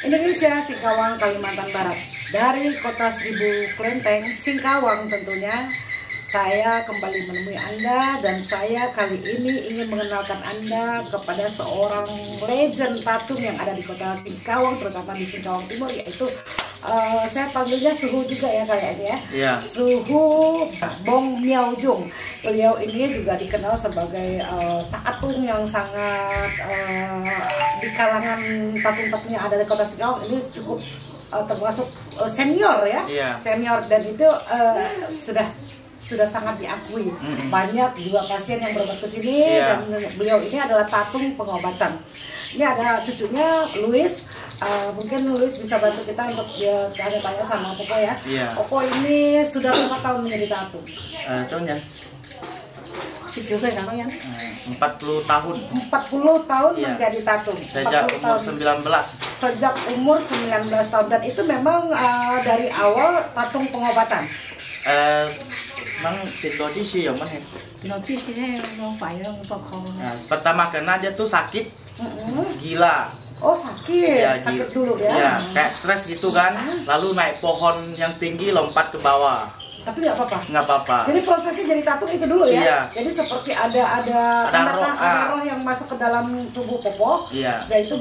Indonesia, Singkawang, Kalimantan Barat. Dari kota Seribu Klenteng, Singkawang tentunya, saya kembali menemui Anda dan saya kali ini ingin mengenalkan Anda kepada seorang legend tatung yang ada di kota Singkawang, terutama di Singkawang Timur, yaitu saya panggilnya Suhu juga ya kayaknya ya. Iya. Suhu Bong Miao Jung. Beliau ini juga dikenal sebagai tatung yang sangat di kalangan tatung-tatung yang ada di kota Singkawang ini cukup termasuk senior ya. Iya. Senior, dan itu sudah sangat diakui. Banyak juga pasien yang berobat ke sini. Iya. Dan beliau ini adalah tatung pengobatan. Ini ada cucunya Louis. Mungkin Louis bisa bantu kita untuk dia tanya-tanya sama Popo ya. Iya. Popo ini sudah berapa tahun menjadi tatung? Tahunnya 10 岁 namanya? 40 tahun. 40 tahun Iya. menjadi tatung. Sejak 40 umur tahun. 19. Sejak umur 19 tahun, dan itu memang dari awal tatung pengobatan. Mang Tito sih yang mana? เราที่ใช้เราฝ่ายเราประคอง Pertama kena dia tuh sakit, gila. Oh sakit, Ya, sakit dulu ya. Ya, kayak stres gitu kan. Lalu naik pohon yang tinggi lompat ke bawah. Tapi nggak apa-apa. Nggak apa-apa. Jadi prosesnya jadi tatung itu dulu ya. Iya. Jadi seperti ada roh yang masuk ke dalam tubuh Popo. Iya. Setelah itu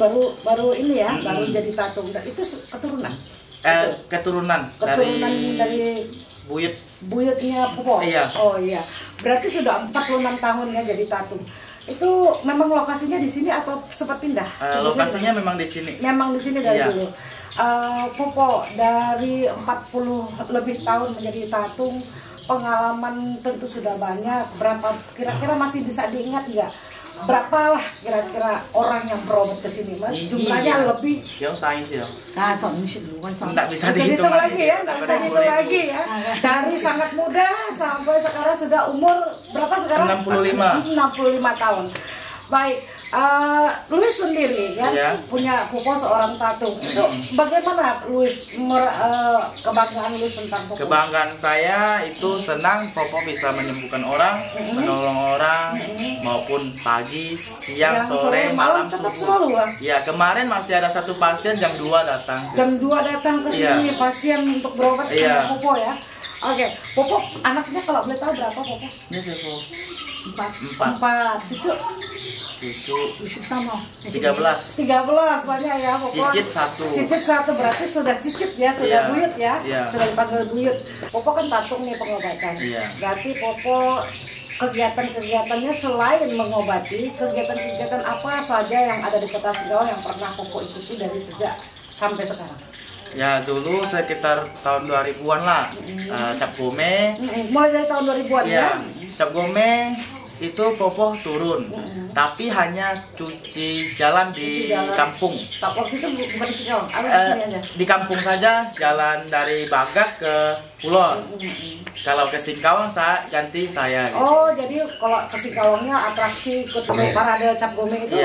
baru ini ya, baru jadi tatung. Dan itu keturunan. Keturunan dari buyutnya Popo. Iya. Oh iya. Berarti sudah 46 tahun ya jadi tatung. Itu memang lokasinya di sini atau sempat pindah? Lokasinya memang di sini. Memang di sini dari Iya. dulu. Popo dari 40 lebih tahun menjadi tatung, pengalaman tentu sudah banyak. Berapa kira-kira masih bisa diingat nggak? Berapa lah kira-kira orang yang berobat ke sini, Mas? Jumlahnya lebih. Yang sains ya. Nggak bisa dihitung lagi ya, nggak bisa dihitung lagi ya. Dari sangat muda sampai sekarang sudah umur berapa sekarang? 65 tahun. Baik, Louis sendiri kan punya Popo seorang tatung. Itu bagaimana Louis kebanggaan Louis tentang Popo? Kebanggaan saya itu senang Popo bisa menyembuhkan orang, menolong orang, maupun pagi, siang, sore, malam, tetap subuh. selalu ya. Ya, kemarin masih ada satu pasien jam 2 datang. Jam 2 datang ke sini pasien untuk berobat sama Popo ya. Oke, Popo anaknya kalau boleh tahu berapa Popo? Ini sih, 4 cucu sama 13 banyak ya Popo. Cicit satu berarti sudah cicit ya, sudah buyut ya. Sudah dipanggil buyut. Popo kan tatung nih pengobatan. Berarti Popo kegiatan-kegiatannya selain mengobati, kegiatan-kegiatan apa saja yang ada di kota Singkawang yang pernah Popo ikuti dari sejak sampai sekarang? Ya, dulu sekitar tahun 2000-an lah. Cap Gome. Mulai dari tahun 2000-an ya. Cap Gome itu Popo turun, tapi hanya cuci jalan di kampung. Waktu itu bukan di Singkawang, ada di sini aja. Di kampung saja, jalan dari Bagak ke Kulon. Kalau ke Singkawang saya ganti saya. Gitu. Oh, jadi kalau ke Singkawangnya atraksi ke parade Cap Gome itu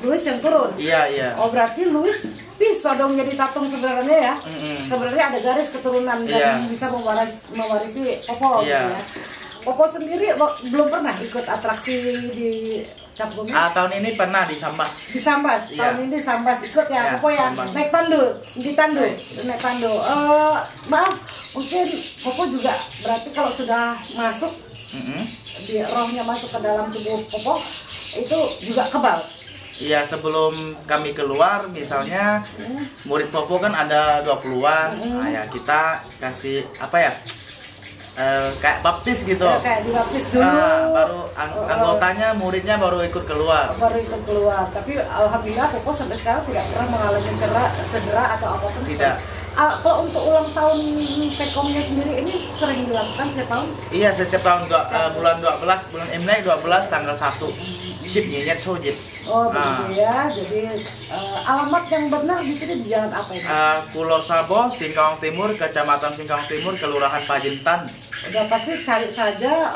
Louis yang turun. Iya. Oh, berarti Louis bisa dong jadi tatung sebenarnya ya. Sebenarnya ada garis keturunan dan bisa mewarisi Popo gitu ya. Popo sendiri belum pernah ikut atraksi di Cap Gome? Tahun ini pernah di Sambas. Di Sambas, tahun ini di Sambas ikut ya, Popo ya. Sambas. Naik tandu. Maaf, mungkin Popo juga berarti kalau sudah masuk, di rohnya masuk ke dalam tubuh Popo, itu juga kebal. Iya, sebelum kami keluar, misalnya murid Popo kan ada 20-an, nah ya kita kasih apa ya? Kayak baptis gitu. Ya, kayak dibaptis dulu. Baru anggotanya, muridnya baru ikut keluar. Tapi alhamdulillah Popo sampai sekarang tidak pernah mengalami cedera atau apapun. Tidak. Kalau untuk ulang tahun Pekomnya sendiri ini sering dilakukan setiap tahun? Iya, setiap tahun bulan 12, bulan Imlek 12 tanggal 1. Sip nyet chojit. Oh begitu ya. Jadi alamat yang benar di sini di jalan apa ini? Kulor Sabo, Singkawang Timur, Kecamatan Singkawang Timur, Kelurahan Pajintan. Udah pasti cari saja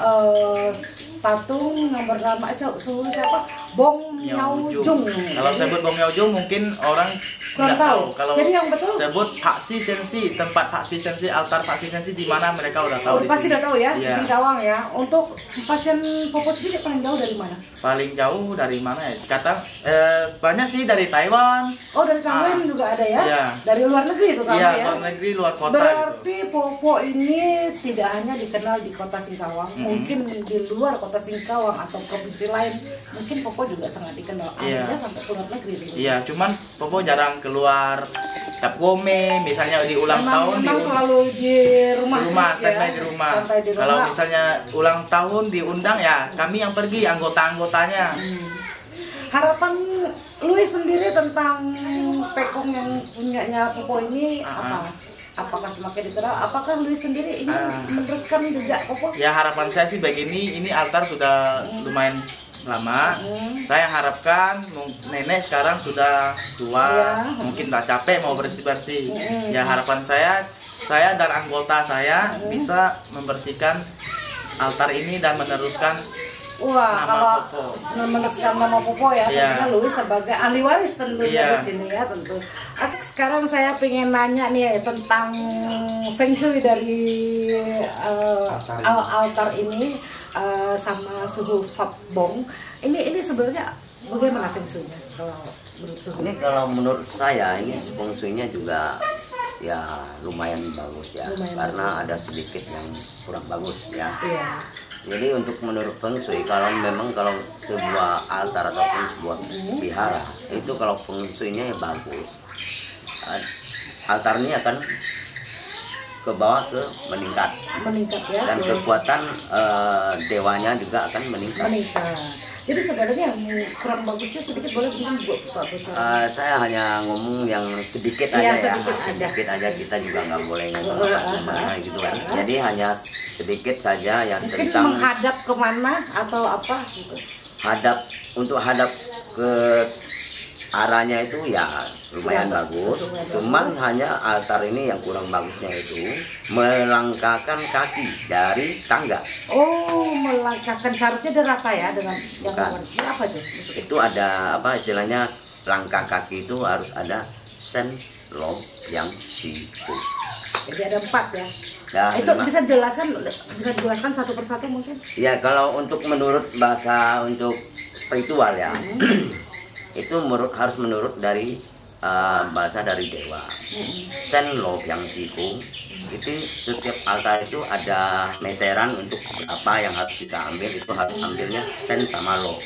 tatung yang bernama Suhu siapa? Bong Miaojung. Kalau sebut Bong Miaojung mungkin orang kurang nggak tahu. Kalau jadi yang betul sebut Pak Si Sensi, tempat Pak Si Sensi, altar Pak Si Sensi di mana mereka udah tahu. Pasti udah tahu ya, di Iya. Singkawang ya. Untuk pasien Popo sendiri paling jauh dari mana? Paling jauh dari mana ya? Kata banyak sih dari Taiwan. Oh, dari Taiwan juga ada ya? Iya. Dari luar negeri itu Iya, ya? luar negeri, luar kota Berarti gitu. Popo ini tidak hanya dikenal di kota Singkawang, mungkin di luar kota Singkawang atau provinsi lain, mungkin Popo juga sangat dikenal. Iya. Akhirnya sampai ke luar negeri. Gitu. Iya, cuman Popo jarang keluar. Cap Gome, misalnya di ulang tahun memang selalu di rumah, terus standby ya? di rumah. Santai di rumah. Kalau misalnya ulang tahun diundang ya kami yang pergi, anggota-anggotanya. Harapan Luis sendiri tentang Pekong yang punyanya Popo ini apa? Apakah semakin dikenal? Apakah Luis sendiri ingin meneruskan jejak Popo? Ya harapan saya sih begini, ini altar sudah lumayan lama. Saya harapkan nenek sekarang sudah tua, mungkin tak capek mau bersih-bersih. Ya harapan saya dan anggota saya bisa membersihkan altar ini dan meneruskan Wah, kalau meneruskan nama Popo ya, tentunya Luis sebagai ahli waris tentunya di sini ya tentu. Sekarang saya pengen nanya nih tentang Feng Shui dari altar ini sama suhu Fabong. Ini sebenarnya bagaimana Feng Shui-nya kalau menurut suhu? Ini kalau menurut saya ini Feng Shui-nya juga ya lumayan bagus ya, karena ada sedikit yang kurang bagus ya. Iya. Jadi untuk menurut Feng Shui, kalau sebuah altar ataupun sebuah vihara itu kalau Feng Shui-nya ya bagus, altarnya akan ke bawah meningkat ya, dan kekuatan dewanya juga akan meningkat. Jadi sebenarnya yang kurang bagusnya sedikit boleh bilang Pak. Saya hanya ngomong yang sedikit aja ya, sedikit aja, kita juga nggak boleh ngomong gimana gitu kan. Jadi hanya sedikit saja yang mungkin tentang menghadap kemana atau apa gitu. Untuk hadap ke arahnya itu ya lumayan bagus. Cuman hanya altar ini yang kurang bagusnya itu melangkahkan kaki dari tangga. Oh, melangkahkan, seharusnya dia rata ya dengan yang apa aja? Itu ada apa istilahnya, langkah kaki itu harus ada sen lo yang siku. Jadi ada 4 ya. Nah, itu bisa dijelaskan satu persatu mungkin? Ya kalau untuk menurut bahasa untuk spiritual ya, itu harus menurut dari bahasa dari dewa. Sen lo yang siku, itu setiap altar itu ada meteran untuk apa yang harus kita ambil, itu harus ambilnya sen sama lo.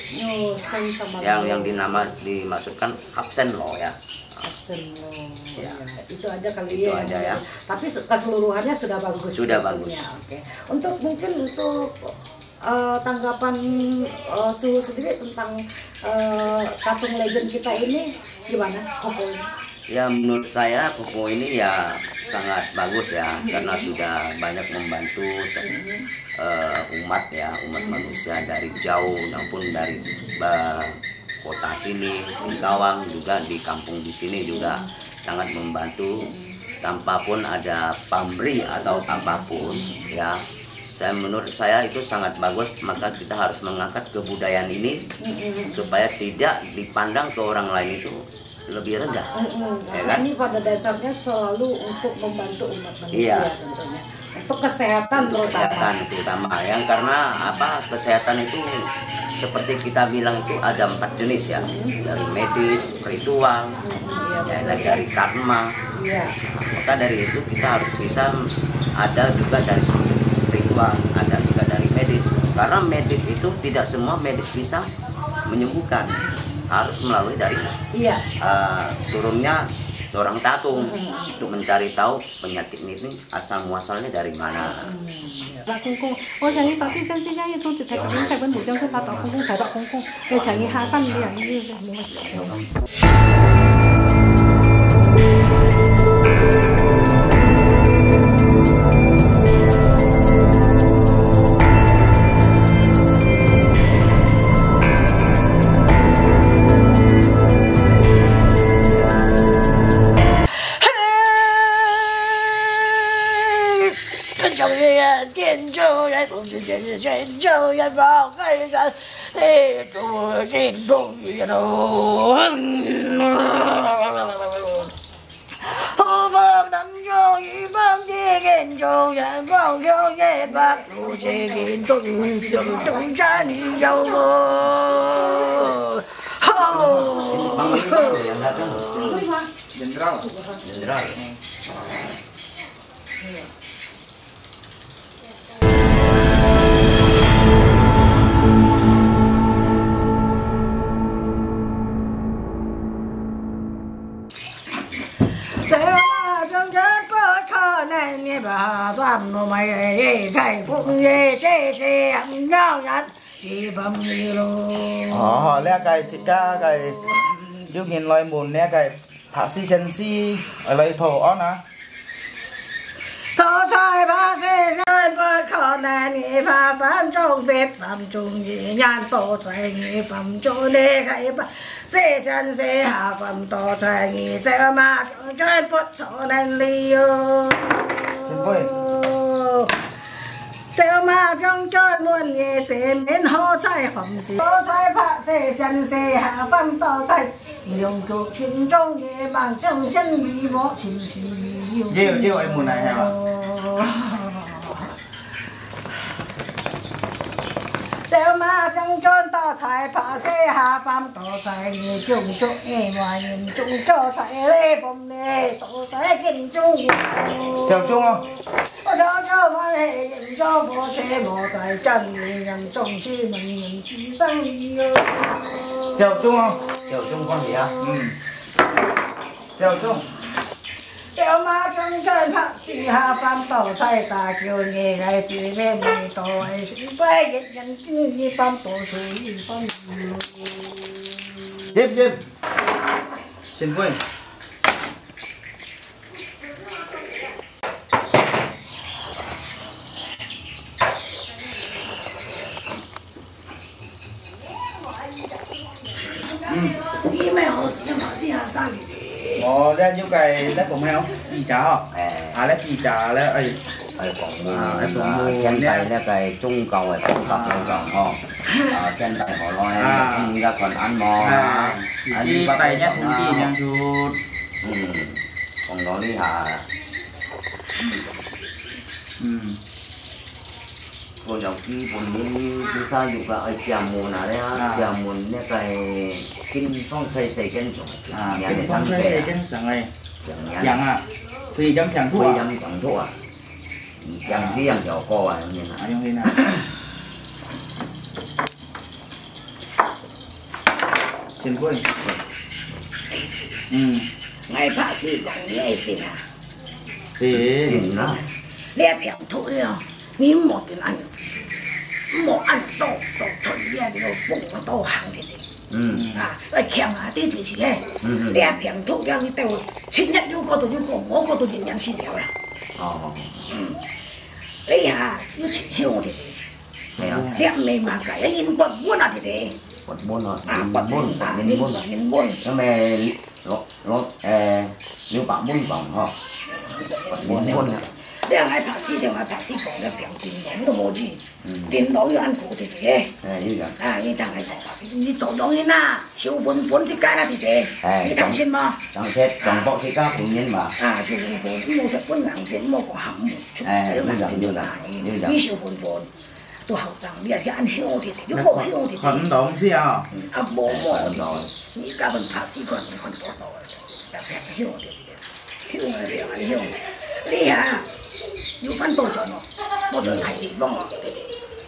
Sen sama yang dimaksudkan absen lo ya. Ya. Itu aja kali itu aja ya. Tapi keseluruhannya sudah bagus. Sudah bagus. Oke. Untuk tanggapan Suhu sendiri tentang Tatung Legend kita ini gimana Popo? Ya menurut saya Popo ini ya sangat bagus ya, karena sudah banyak membantu umat manusia dari jauh maupun dari kota sini, Singkawang juga di kampung di sini juga sangat membantu, tanpa pun ada pamrih atau apapun ya. Menurut saya itu sangat bagus, maka kita harus mengangkat kebudayaan ini supaya tidak dipandang ke orang lain itu lebih rendah. Ya kan? Ini pada dasarnya selalu untuk membantu umat manusia tentunya. Untuk kesehatan terutama yang karena apa, kesehatan itu seperti kita bilang itu ada 4 jenis ya, dari medis, spiritual, dari karma. Maka dari itu kita harus bisa ada juga dari spiritual, ada juga dari medis. Karena medis itu tidak semua medis bisa menyembuhkan, harus melalui dari turunnya seorang tatung untuk mencari tahu penyakit ini asal muasalnya dari mana. 人建筑人不是建筑人放开山，立足建筑人喽。何方能有一方的建筑人放有一把不是建筑中山里有我。Jenderal. Jenderal. Lẽ cái chị ca cái yêu nghìn loài mùn lẽ cái thả si sen si ở lại thổ ó nè. Thổ sai ba se sai bất khả năng nhị phá phạm trong việc phạm trung nhị nhàn tổ sai nhị phạm chỗ nê khai ba se sen se hạ phạm tổ sai nhị se ma chơi bất chỗ nên liêu. Theo mà trong chơi muôn nghề sẽ miễn hô sai phẩm sĩ hô sai phạ sẽ chân sẽ hạ văn tỏ sai dùng chủ chính trong nghề bằng chân chân bị bỏ chính bị Yêu em mùa này hả bà? Theo mà trong chơi tỏ sai phạ sẽ hạ văn tỏ sai nghề dùng chủ nghề ngoài nhìn chung cho sai lê phẩm nghề tỏ sai kinh chung. Xèo chung không? cho quan hệ cho bộ xe bộ tại trần nhân trong chi mình chỉ sang Xèo chung không? Xèo chung con gì à? Xèo chung. Kéo má trong chân phát sĩ hạ phạm tổ sai ta kêu nghề này chỉ lên nghề tội sĩ quay kết nhân như phạm tổ sĩ phạm Tiếp. Xin vui. Đi mày hồ sĩ mà sĩ hạ sang thì gì? Ra như cái lấy của mèo kỳ trả không? Lấy kỳ trả lấy ấy. Còn chân tay là cái trung cầu ấy cũng tập trung cầu ho. Chân tay họ nói không ra còn ăn mò. Đi tay nhát cũng kỳ nhang chút. Còn nó đi hả? Còn dòng kia còn đi xa dục là ở chè mùn à đấy á, chè mùn này cái kinh phong xây xây kinh sủng. Kinh phong xây xây kinh sủng này. Chẳng à, thì chẳng chẳng thua. Thì chẳng thua. Chẳng gì chẳng nhỏ co à như nào. Như thế nào? Xin vui. Ngày bác sĩ còn nghe xin à? Xin đó. Đẹp hiểu thú đi không? Ní một tiền ăn. Một ăn tổ thuần bia thì nó phụng nó tổ hàng thì gì? Rồi kèm à, tí gì hết. Đẹp hiểu thú bia như tao xin nhận như có tôi có tôi nhận xin dẻo là. Đấy hả, như chị hiểu thì gì? Đẹp này mà cái nhìn quần buôn là thì gì? Quần buôn rồi. Quần buôn. Nó mẹ nếu bạn buôn vòng hả? Quần buôn hả? Để ngay bác sĩ bảo là 병 tiền bóng là 뭐지? tiền bóng ăn củ thì gì? Như thằng này bảo bác sĩ đi chỗ đó như nào? Siêu vốn thì cái là thì gì? Như thằng xin mà. Thằng chết trong bọc thì các phụ nhân mà. Siêu vốn mua thật vốn nặng xin mua có hầm một chút. Như siêu vốn. Tôi học rằng bây giờ ăn hiếu thì nếu có hiếu thì Khẩn động gì à? Bố thì như các bạn bác sĩ còn có tội. Đã phải hiếu thì hiếu là việc ăn hiếu. Đi hả? Như phân tôi cho nó cho thầy thì vong rồi.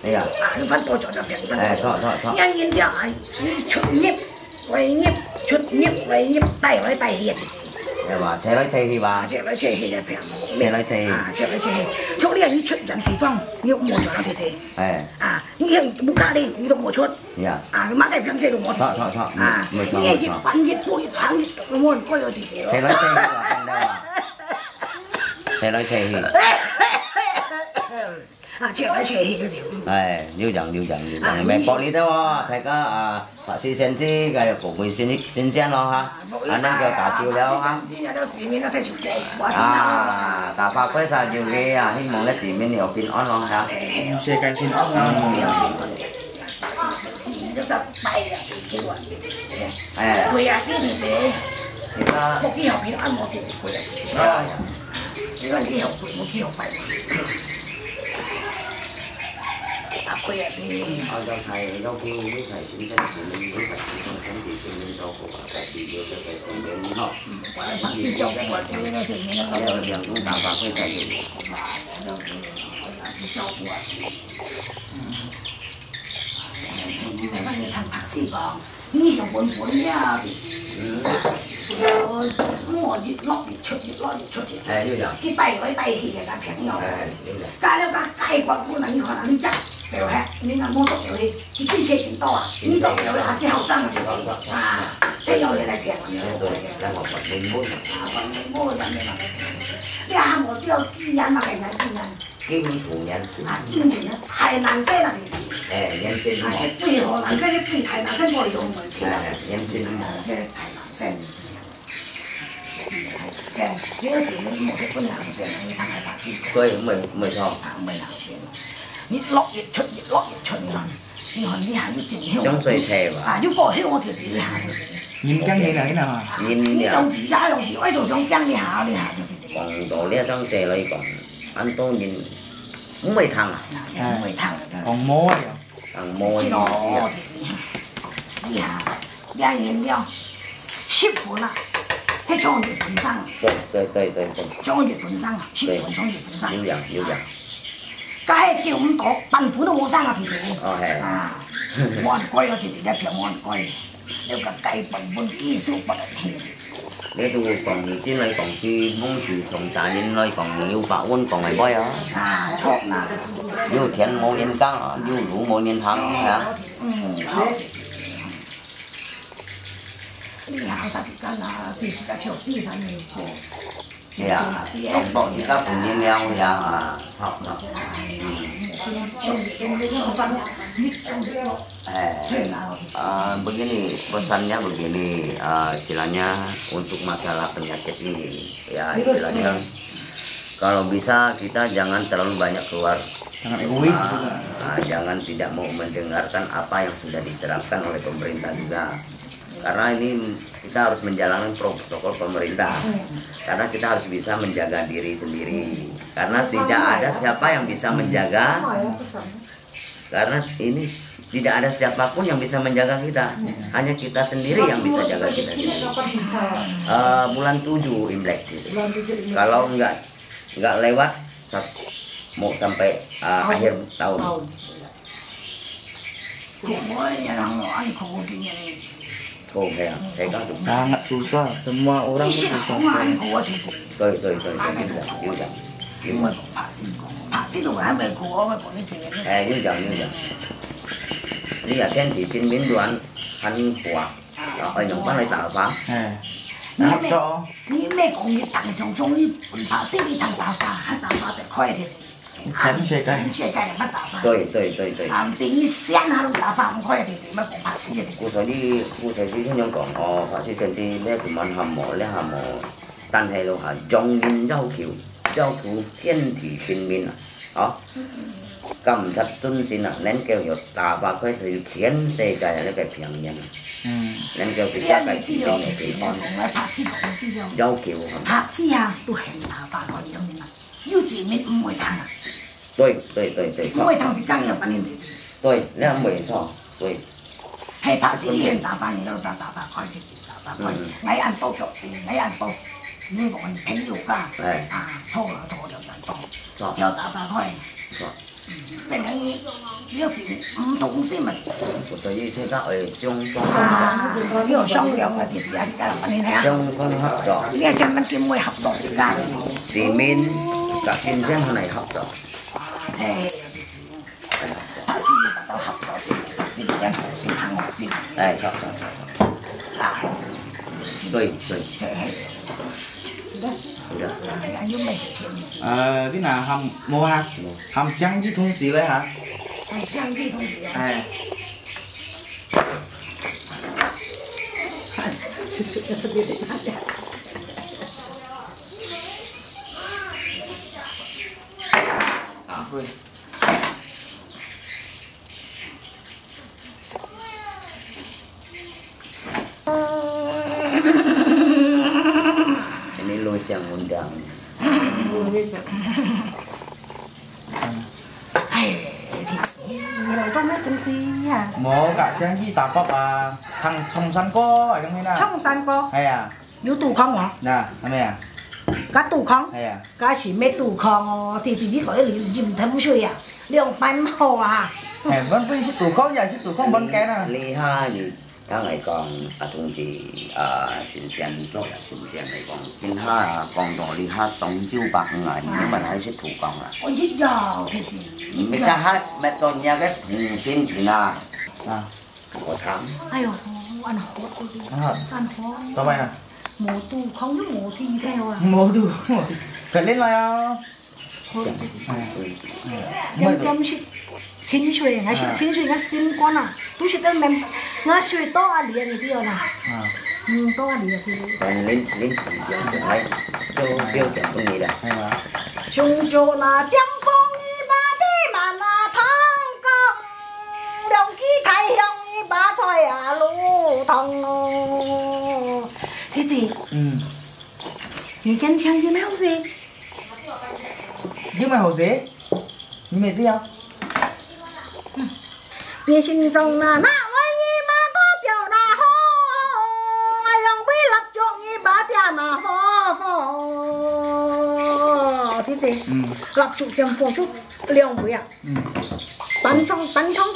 Đây à? Như phân tôi cho nó việc phân tôi cho. Nhanh nhìn theo ai? Chút nhếp, quay nhếp, tay hiệt thì gì? Để mà xe lái xe thì bà. Xe lái xe thì là phải. Xe lái xe. Xe lái xe. Chỗ này như chuyện dẫn thì vong, như một cho nó thì gì? Như hiện bụng ra đi, như một chút. Cái mắt này phải được một. Cho. Nghe cái bắn cái cùi thoáng cái môn coi rồi thì gì? Xe lái xe là xe lái xe thì 切来切去嗰條。了解。明白你的喎，大家法師先知嘅部門先咯嚇，安尼叫大橋了嚇。大發揮晒要嘅啊，希望咧地面有平安咯嚇。世界平安啊！都失敗啦，叫人會啊，呢條嘢，我幾後邊啱我條會啊，呢個幾後背我幾後背，啊會啊啲。就係有機會係選擇前面都係選擇前面做好啊，第二個就係前面咯。先做嘅話，呢個前面啊，有兩種打法非常之反正同白師講，呢上本呀，我越落越出，越落越出。啲低位低氣嘅平咗，加了個大骨本啊！你看你執就係，你那摸熟就係，你真切幾多啊？你熟就係啲後生嘅啊，即有嘢嚟平你下我都有啲人嘛，係咪啲人？基本同人。基本人太難識啦，其實。人先係最可能識啲最太難識過嚟用嘅。人先即係太難識。即係呢個字你冇得本難識，你睇下白師。對，沒錯。唔係難識。你落越出越落越出啦，你看你行要正向。相對斜嘛。要過向我條字你行條字。nhìn căng như này nào à? Nhìn用字揸用字，喺度想căng你下條字。講到呢一張借嚟講，很多年唔會疼啊。唔會疼。còn mô à? Còn mô gì đó. Đi hạ, gia nhiên nhau, ship của nó, sẽ cho người phần sang.对。cho người phần sang, ship của cho người phần sang. Yêu rằng. Cái kiểu không tốt, bằng phủ đâu sang là thì thế. À, món quay là thì ra kiểu món quay. Nếu cả cây bằng bốn kỹ số bằng thì. Nếu tôi còn chỉ lấy còn chi muốn chỉ sống trả nên lấy còn yêu bảo quân còn ngày bơi á. Chốt nè. Yêu thiện mô nhân cá, yêu lũ mô nhân thắng hả? Đi hào sa chỉ là thì chỉ chiều đi ra nhiều cổ. Dạ, còn bọn chỉ các cùng nhân nhau dạ học. Begini pesannya begini, istilahnya untuk masalah penyakit ini ya istilahnya kalau bisa kita jangan terlalu banyak keluar, jangan egois, jangan tidak mau mendengarkan apa yang sudah diterapkan oleh pemerintah juga. Karena ini kita harus menjalankan protokol pemerintah. Karena kita harus bisa menjaga diri sendiri. Karena tidak ada siapa yang bisa menjaga. Karena ini tidak ada siapapun yang bisa menjaga kita. Hanya kita sendiri yang bisa jaga kita sendiri. Bulan 7 Imlek gitu. Kalau nggak lewat mau sampai akhir tahun. Sangat susah, semua orang itu susah. Tôi như vậy. Đi ở trên thì trên biến đoạn hành quả ở những con này tạo phá. Hấp cho. Ni mấy công nghiệp tăng trong trong đi bác sĩ đi tăng tạo phá để khỏi thì. Chém xe cây. Xe cây bắt tạo phá. Tôi. Tí xem nào tạo phá không khỏi thì mà cũng bác sĩ. Cô sẽ đi những con bác sĩ先至咧同問下無，但係咯嚇，眾人要求天地全面啊，今日尊先啊，恁叫做大白佢是全世界呢個平人，恁叫佢家計自己嘅地方，要求拍師啊，都係大白嗰啲咁樣，要自面唔會疼啊。對，唔會疼是更有本領自己。對，你係冇錯，對。係拍師先打翻，你都想打翻開自己打翻開，矮人多腳先，矮人多。你講平要加，錯了人多，要打翻開。俾你要唔同先咪。所以現在雙方。要商量嘅條件，而家問你聽。雙方合作。呢個上乜叫咩合作而家？市面及先生係嚟合作。拍攝要到合作先，先肯學先。錯。對。Udah. Anh giúp mày xin. Cái nào hầm mua hả? Hầm trắng với thun xì lấy hả? Anh sang đi không gì. Cucunya sendiri aja. Ampun. Ini Louis yang undang. Nhiều con mấy con gì à? Mua cả trắng với tạp bắp à, thằng trong sân có ở trong này nè. Trong sân có. Hay à? Có tủ không hả? Nè, anh này à? Có tủ không? Hay à? Có chỉ mấy tủ không thì chỉ có cái dìm thấm suy à? Liệu bánh hồ à? Hay vẫn phải tủ không vậy, tủ không bắn cái nè. Lý ha thì tháng này còn同志先生做啦，先生嚟講，見下講到你下東朝150，你咪係識土講啦。我一搖thì gì? 你家下咪當日嘅紅線錢啊？ À, 我談。 Ai dồi, ăn hốt đi. ăn hốt. Ăn hốt. tao bay nè. Mổ tủ không giúp mổ thi theo à? Mua đủ. Phải lên lại à? Em chăm sĩ清水，我是清水，我心肝啊，都是跟mình，我水多啊liền thì điều nè, to à liền thì. Còn lên sử dụng thì phải cho tiêu chuẩn của người đã. Hay mà. Chúng cho là tiêm phong y ba đi mà là thang công, đồng ký thay hồng y ba xoay à lũ thằng. Thế gì? Người chân trang với mấy không gì? Nhưng mà hồ dế. Nhưng mà đi không? Nghe xin trong là na ơi y ba có biểu na hô, ai không biết lập chuộng y ba tia mà phô phô. Thế gì? Lập chuộng tiêm phô chút liều bụi à? Bắn trong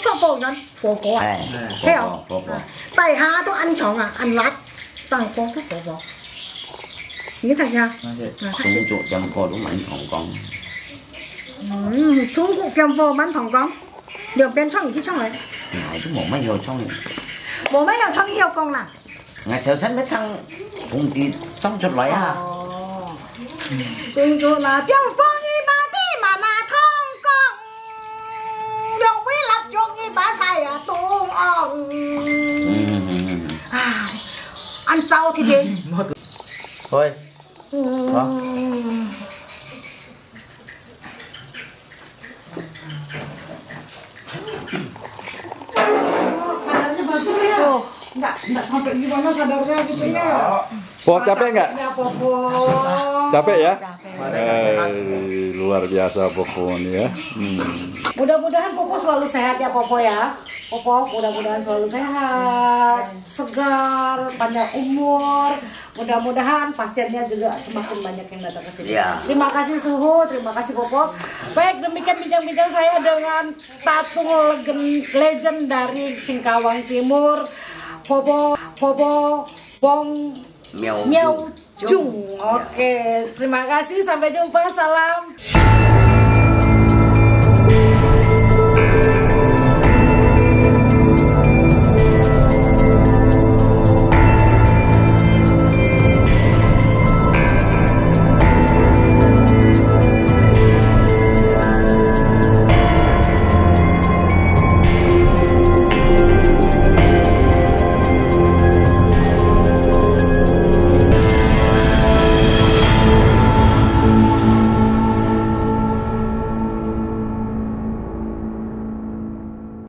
cho phô nhân phô cổ à? Thấy không? Tại hạ tôi ăn chóng à, ăn lát, tăng phô chút phô phô. Nghĩ thật sao? Súng chuột chăm phô đúng ảnh phòng con. Trung Quốc tiêm phô bắn thòng con. Điều bên trong cái trong này. Ngài cứ một mấy hồ trong. Bộ mấy lần trong yêu con nào? Ngài sợ sách mấy thằng cùng gì trong chuột loại à? Trung Quốc là tiêm phô như ba đi mà là thòng con. Điều quý lập chuộng như ba xài à tung ông. Ăn rau thì gì? Thôi. Đó. Sadarnya bagus ya. Enggak sampai gimana sadarnya gitu ya. Po capek nggak? Ya Popo. Capek ya? Capek. Luar biasa Popo ini ya. Mudah-mudahan Popo selalu sehat ya Popo ya. Popo mudah-mudahan selalu sehat, segar, panjang umur. Mudah-mudahan pasiennya juga semakin banyak yang datang ke sini. Ya. Terima kasih Suhu, terima kasih Popo. Baik, demikian bincang-bincang saya dengan tatung legend dari Singkawang Timur, Popo Bong Miao Miao Jung. Oke, terima kasih. Sampai jumpa. Salam